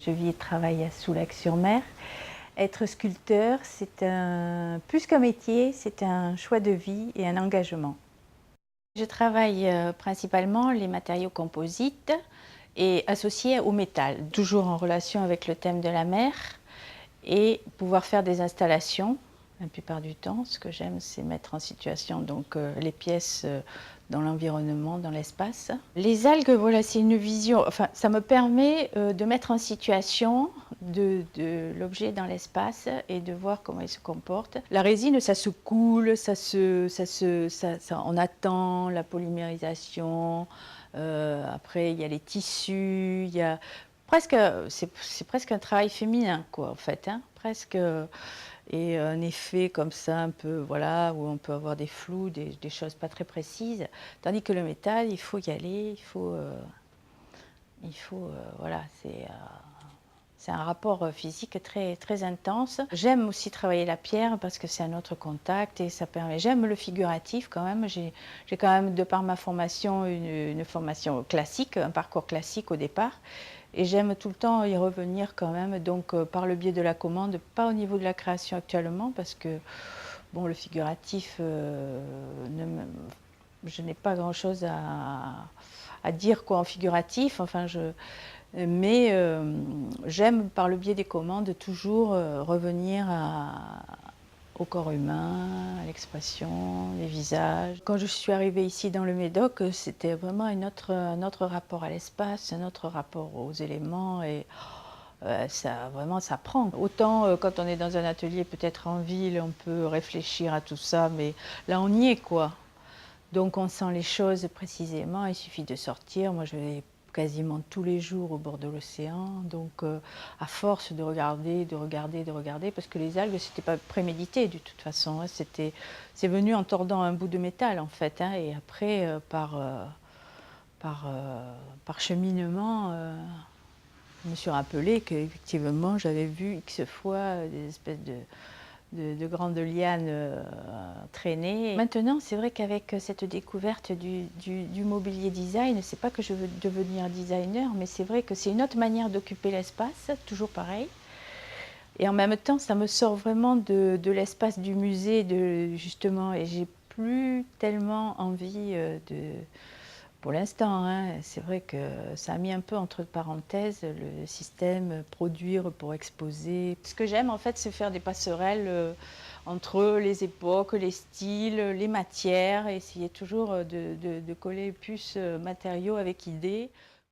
Je vis et travaille à Soulac-sur-Mer. Être sculpteur, c'est plus qu'un métier, c'est un choix de vie et un engagement. Je travaille principalement les matériaux composites et associés au métal, toujours en relation avec le thème de la mer et pouvoir faire des installations. La plupart du temps, ce que j'aime, c'est mettre en situation les pièces dans l'environnement, dans l'espace. Les algues, voilà, c'est une vision, enfin, ça me permet de mettre en situation de l'objet dans l'espace et de voir comment il se comporte. La résine, ça se coule, on attend la polymérisation. Après, il y a les tissus, il y a presque, c'est presque un travail féminin, quoi, en fait, hein, presque. Et un effet comme ça, un peu, voilà, où on peut avoir des flous, des choses pas très précises. Tandis que le métal, il faut y aller, voilà, c'est un rapport physique très, très intense. J'aime aussi travailler la pierre parce que c'est un autre contact et ça permet. J'aime le figuratif quand même. J'ai quand même, de par ma formation, une formation classique, un parcours classique au départ. Et j'aime tout le temps y revenir quand même, donc par le biais de la commande, pas au niveau de la création actuellement, parce que bon, le figuratif, je n'ai pas grand-chose à dire quoi en figuratif. Enfin, mais j'aime par le biais des commandes toujours revenir au corps humain, à l'expression, les visages. Quand je suis arrivée ici dans le Médoc, c'était vraiment un autre rapport à l'espace, un autre rapport aux éléments et ça vraiment ça prend. Autant quand on est dans un atelier peut-être en ville, on peut réfléchir à tout ça, mais là on y est quoi. Donc on sent les choses précisément, il suffit de sortir. Moi je vais quasiment tous les jours au bord de l'océan, donc à force de regarder, de regarder, de regarder, parce que les algues c'était pas prémédité de toute façon, hein, c'est venu en tordant un bout de métal en fait, hein, et après par cheminement, je me suis rappelé qu'effectivement j'avais vu X fois des espèces de grandes lianes traînées. Maintenant, c'est vrai qu'avec cette découverte du mobilier design, c'est pas que je veux devenir designer, mais c'est vrai que c'est une autre manière d'occuper l'espace, toujours pareil. Et en même temps, ça me sort vraiment de l'espace du musée, justement, et j'ai plus tellement envie pour l'instant, hein, c'est vrai que ça a mis un peu entre parenthèses le système produire pour exposer. Ce que j'aime en fait, c'est faire des passerelles entre les époques, les styles, les matières, et essayer toujours de coller plus matériaux avec idées.